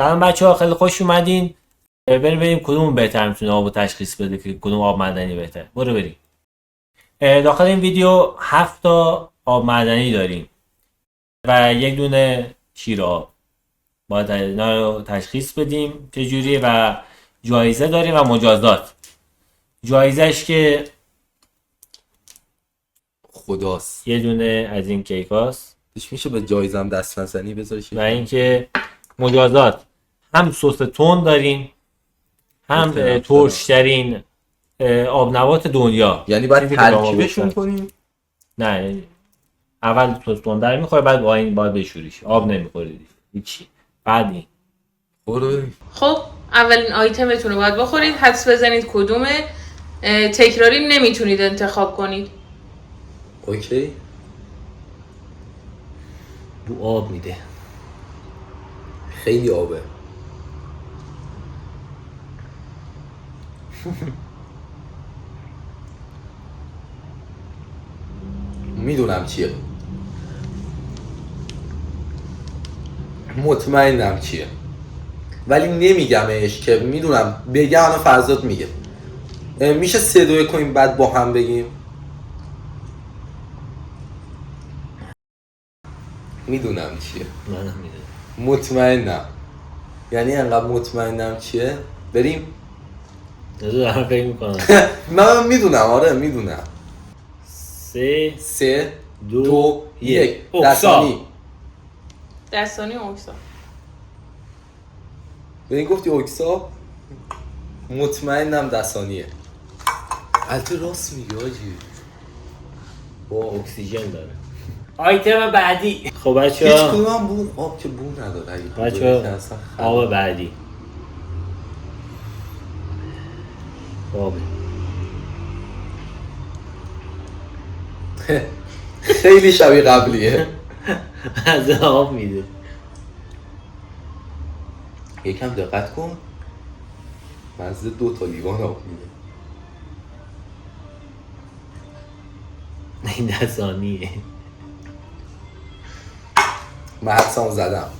سلام بچه‌ها، خیلی خوش اومدین. بریم کدوم بهتر میتونه آبو تشخیص بده که کدوم آب معدنی بهتر. بریم. داخل این ویدیو 7 تا آب معدنی داریم و یک دونه شیر آب. باید اینا رو تشخیص بدیم چجوریه و جایزه داریم و مجازات. جایزش که خداست، یه دونه از این کیکاست. میشه به جایزم دست نزنی بذاری و اینکه مجازات هم سس تند داریم، هم ترشترین آب نبات دنیا. یعنی باید ترکیبشون کنیم؟ نه، اول سس تند میخوره، بعد با این باید بشوریش. آب نمیخورید هیچی. بعد این خب اولین آیتمتون رو باید بخورید، حدس بزنید کدومه. تکراری نمیتونید انتخاب کنید. اوکی. بو آب میده، خیلی آبه. میدونم چیه، مطمئنم چیه، ولی نمیگمش که میدونم. بگم الان فرزاد میگه. میشه 3-2 کنیم بعد با هم بگیم؟ میدونم چیه، منم میدونم، مطمئنم. یعنی انقدر مطمئنم چیه. بریم. دارم فکر میکنم. من میدونم، آره میدونم. 3 2 1 دستانی. دستانی اوکسا. به این گفتی اوکسا؟ مطمئنم دستانیه. البته راست میگه آجی، با اکسیژن داره. آیتم بعدی. خب بچه هیچ ها، کدوم بون آب که بون نداره. بچه ها آب بعدی. آب خیلی شبیه قبلیه. از آب میده. یکم دقت کن، مزه 2 تا لیوان آب میده. این دستانیه. من حدسام زدم.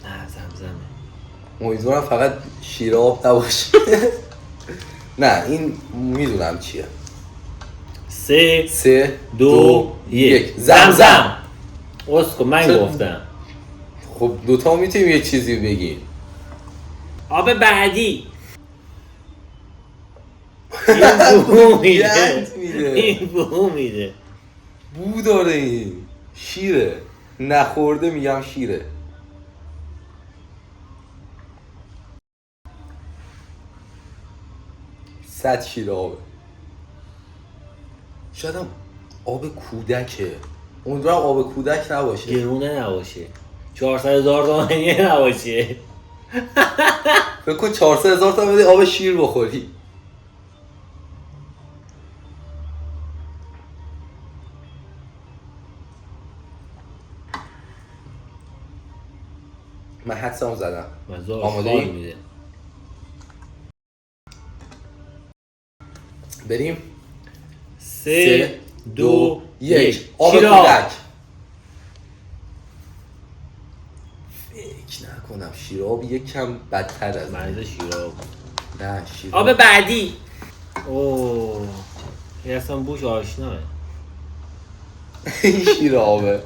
نه، زمزمه. امیدوارم فقط شیر آب نباشه. نه این میدونم چیه. 3 2 1 زمزم. اسکو من گفتم. خب 2 تا میتونیم یه چیزی بگیم. آب بعدی. این بو میده. این بو میده. بو داره. این شیره. نخورده میگم شیره. صد شیر آبه. شاید هم آب کودکه. امیدوارم آب کودک نباشه. گرونه نباشه. 400,000 تومانی نباشه. فکر کن 400,000 تا بده آب شیر بخوری. من حدسمو زدم. آماده ای؟ بریم. 3 2 1 آب کودک. فکر نکنم شیراب یکم بدتر از مرد شیراب. نه شیراب. آب بعدی. اوه، این اصلا بوش آشناه. این شیرابه.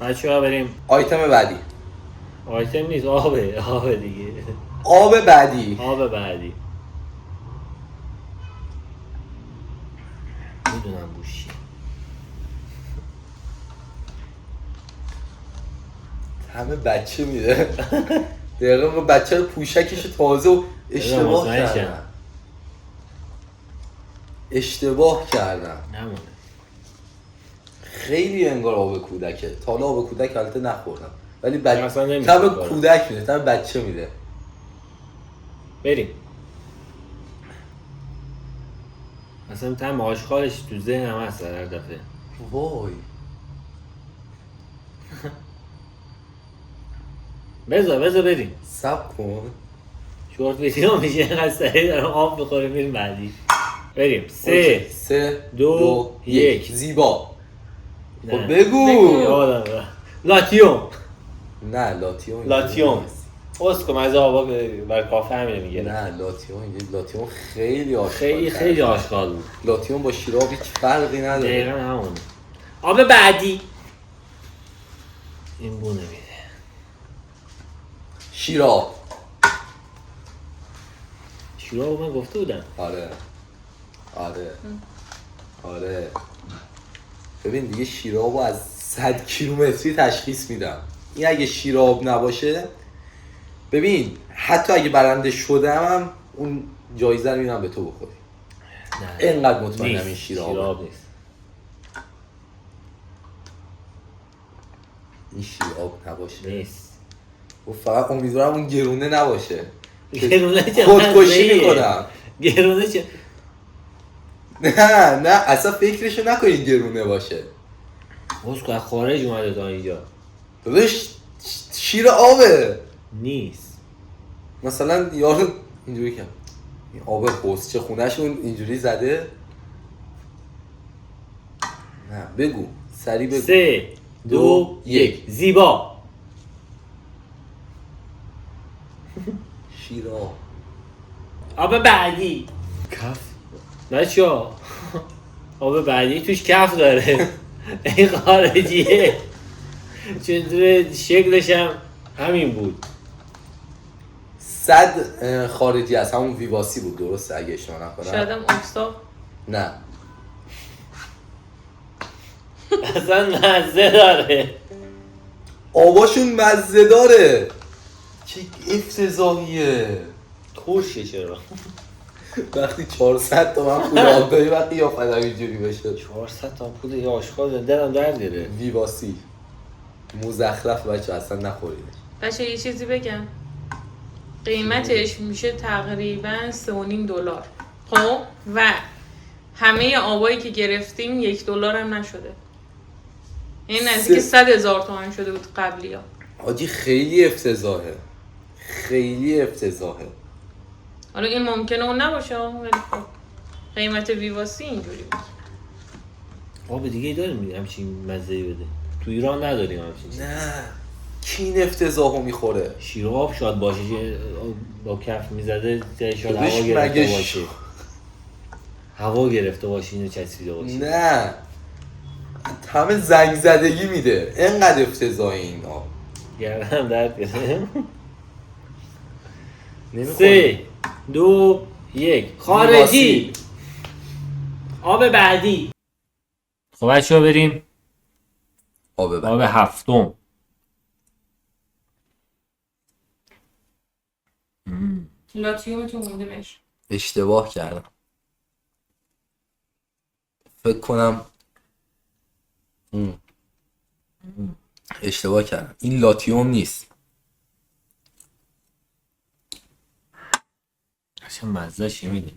بچه ها بریم آیتم بعدی. آیتم نیست، آبه دیگه. آب بعدی. آب بعدی. میدونم بوشی. همه بچه میده. دقیقا بچه رو پوشکش تازه و اشتباه کردن. نمونه. خیلی انگار آب کودکه. تا حالا آب کودک البته نخوردم، ولی تم کودک میده، تم بچه میده. بریم. اصلا تم آشغالش تو ذهنم هست هر دفعه. وای. بذار بریم. صبر کن. شورت ویدیو میشه اینقدر سریع دارم آب بخوریم. بریم بعدی. بریم. 3 2 1 زیبا. خب بگو. یادم رفت. لاتیوم. نه لاتیوم. لاتیوم. اسکو از آبا بر کافه همینه میگه. نه لاتیوم خیلی آشغال. خیلی آشغال بود. لاتیوم با شیراب هیچ فرقی نداره. دقیقاً همونه. آب بعدی. این بو نمیده. شیراب من گفته بودم. آره ببین دیگه شیرابو از 100 کیلومتری تشخیص میدم. این اگه شیراب نباشه، ببین حتی اگه برنده شدم هم اون جایزه رو میدم به تو بخوری. نه اینقدر مطمئنم این شیراب نیست. این شیراب نباشه نیست. و فقط امیدوارم اون گرونه نباشه. گرونه چه خودکشی میکنم. گرونه چه؟ نه اصلا فکرشو نکنید گرونه باشه. اسکو از خارج اومده تا اینجا. داداش شیر آبه. نیست. مثلا یارو اینجوری کرد، این آب بوسچه خونهشون اینجوری زده. نه بگو سری بگو. 3 2 1 زیبا. شیرا. آب بعدی. کف. بچه‌ها آب بعدی توش کف داره. این خارجیه. چون شکلش هم همین بود. 100 خارجی از همون ویواسی بود، درسته اگه اشتباه نکنم. شاید هم اکساب. نه اصلا مزه داره. آباشون مزه داره. چه افتضاحیه. ترشه چرا؟ وقتی 400 تومن پول آب داری و قیافت هم اینجوری بشه. 400 تا پول یه آشغال دلم درد گرفت. ویواسی مزخرف بچه اصلا نخورید. بچه یه چیزی بگم، قیمتش میشه تقریبا $3.5. خب و همه آبایی که گرفتیم $1 هم نشده. این نزدیک 100,000 تومان شده بود قبلی ها. حاجی خیلی افتضاحه. حالا این ممکنه اون نباشه ولی خب قیمت ویواسی اینجوری بود. آب دیگه ای داریم همچین مزه‌ای بده. تو ایران نداریم همچین چیزی. نه کی این افتضاحو میخوره؟ شیر و آب شاید باشه که با کف میزده شاید داداش هوا گرفته مگه باشه. هوا گرفته باشه اینو چسبیده باشه. نه همه زنگ زدگی میده. اینقدر افتضاحه این آب. گردنم درد گرفت. نمیخوره. 3 2 1 خارجی. آب بعدی. خب بچه‌ها بریم آب هفتم. لاتیومتون مونده بهش. اشتباه کردم. فکر کنم اشتباه کردم. این لاتیوم نیست. چه مزه‌شی میده.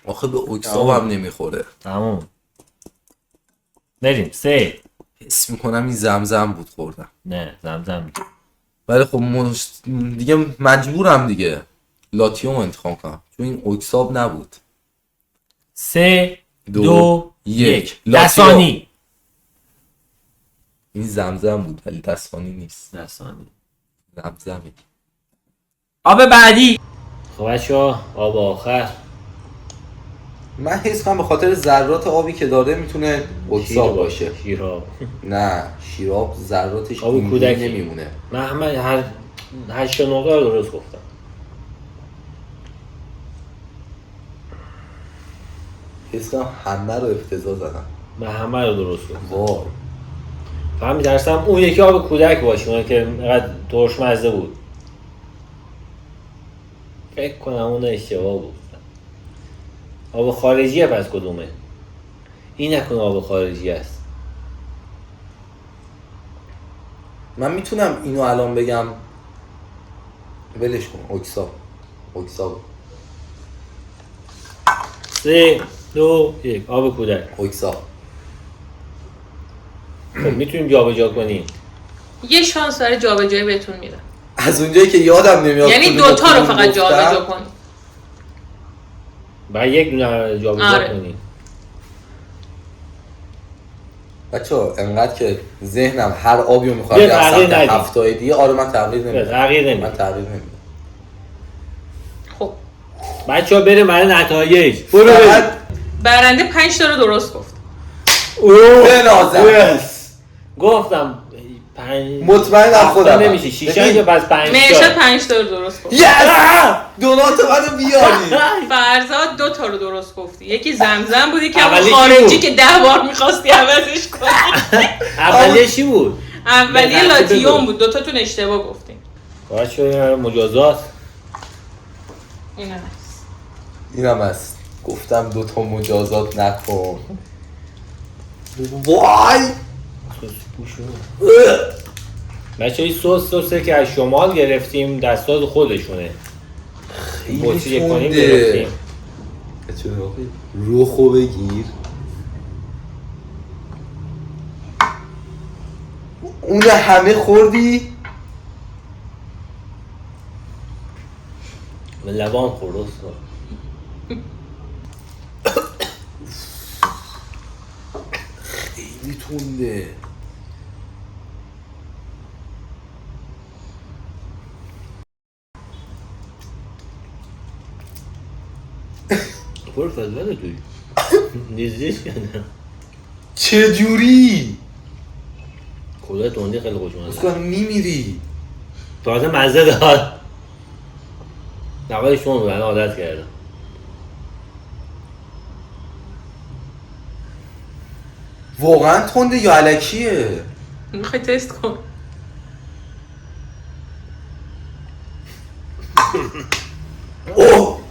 آخه به اکساب هم نمیخوره. تمام. بریم 3. حس میکنم این زمزم بود خوردم. نه زمزم. ولی خب دیگه مجبورم دیگه لاتیوم انتخاب کنم چون این اکساب نبود. 3 2 1 لاتیوم. دستانی. این زمزم بود ولی دستانی نیست. دستانی. زمزمی. آب بعدی. خب بچه‌ها آب آخر. من حس کنم به خاطر ذرات آبی که داره میتونه اکساب باشه. شیراب. نه شیراب ذراتش آب کودکی نمیمونه. من همه هر 8 نقطه رو درست گفتم. حس کنم همه رو افتضاح زدم. من همه رو درست گفتم. وای فهم می‌ترسم اون یکی آب کودک باشه اون که اینقدر ترش مزه بود. فکر کنم اون اشتباه بود. آب خارجیه پس کدومه؟ این نکنه آب خارجی است. من میتونم اینو الان بگم ولش کن. اکساب 3 2 1 آب کودک. اکساب. خب میتونیم جابجا کنیم. یه شانس برای جابجایی بهتون میدم. از اونجایی که یادم نمیاد یعنی کدوم دوتا رو کدوم فقط گفتم. جابجا کنی. بعد یک دونه جابجا آره. کنی. بچه‌ها انقدر که ذهنم هر آبی رو می‌خواد یه از تغییر سمت ندید. هفته‌های دیگه آره من تغییر نمیدم. تغییر نمیدی. من تغییر نمیدم. خب بچه ها بریم برای نتایج. برو فقط بریم. برنده 5 تا رو درست گفت. بنازم. گفتم مطمئنم خودم. نمیشه. شیشه که پس 5 مرشد 5 تا رو درست گفت. یس! دونات منو بیاری. فرزاد 2 تا رو درست گفتی. یکی زمزم بودی که اولی اون چی خارجی بود؟ که 10 بار می‌خواستی عوضش کنی. اولیه چی بود؟ اولی به ترتیب لاتیوم بگو. بود. 2 تاتون اشتباه گفتین. باید شده مجازات. این هست. اینم هست. گفتم دوتا مجازات نکن. وای! بچه های سسه که از شمال گرفتیم دستاز خودشونه. بطری خیلی کنیم تنده. گرفتیم. روخو بگیر. اون همه خوردی؟ به لبان خورد استاد. خیلی تنده. برو فضله توی نیزدیش کنم. چه جوری؟ خدا تندی خیلی خوشمزه. اسکان میمیری. تازه مزه دار. نوالش تون رو عادت کردم. واقعا تنده یا علکیه؟ میخوای تست کن. اوه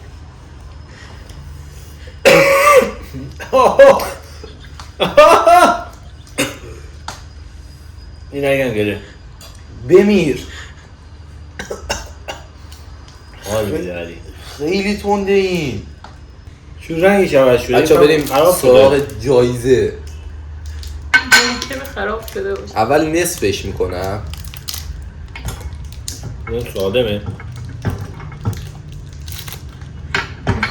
این نگم گره. بمیر. حال میده علی. خیلی تنده این. چون رنگش عوض شده. بچه بریم خراب سراغ شده. جایزه. ممکنه خراب شده باشه. اول نصفش میکنم. این سادمه.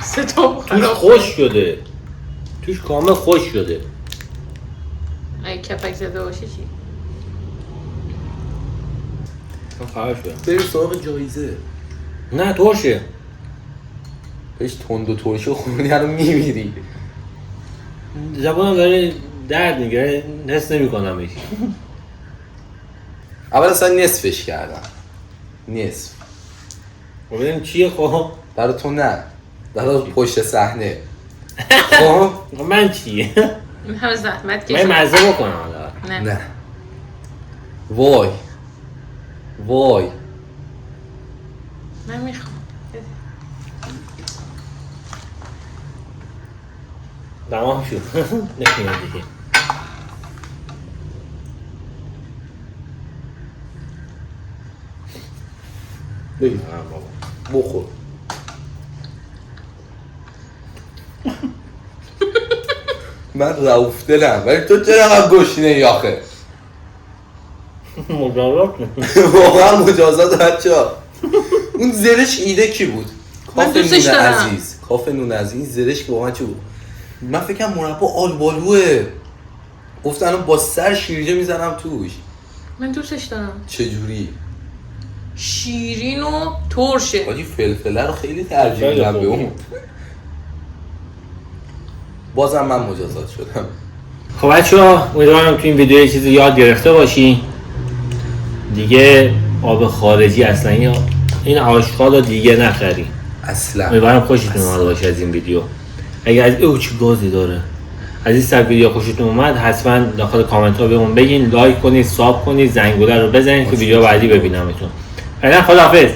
3 تا توش خراب خوش شده. توش کامل خوش شده. اگه کپک زده باشه چی؟ خراب شده. بریم سراغ جایزه. نه ترشه. بهش تند و ترشو خوردی الان میمیری. زبانم داره درد میگیره. حس نمی کنم اول اصلا نصفش کردم. نصف. ببینیم چیه خب. برای تو نه. برای پشت صحنه. خب من چیه؟ این همه زحمت من کشید. مزه بکنم حالا. نه. نه. وای. وای. من میخوام. تمام شد. نمیاد دیگه. بگیر. بابا. بخور. من رؤوف دلم ولی تو چرا هم گشنه یاخه. مجازات واقعا مجازات بچه‌ها. اون زرش ایده کی بود؟ من کافه دوستش نون دارم. عزیز. کافه نون عزیز زرش که واقعا چی بود؟ من فکرم مربا آلبالوه. گفتن با سر شیرجه میزنم توش. من دوستش دارم. چجوری؟ شیرین و ترشه. حاجی فلفله رو خیلی ترجیح خیلی میدم به خوب. اون. بازم من مجازات شدم. خب بچه‌ها امیدوارم تو این ویدیو یه چیزی یاد گرفته باشین. دیگه آب خارجی اصلا این آشغال رو دیگه نخرین. اصلا. امیدوارم خوشتون اومده باشه از این ویدیو. اگر از او چه گازی داره از این سب ویدیو خوشتون اومد حتما داخل کامنت ها بهمون بگین، لایک کنید، ساب کنید، زنگوله رو بزنید که ویدیو بعدی ببینمتون. فعلا خداحافظ.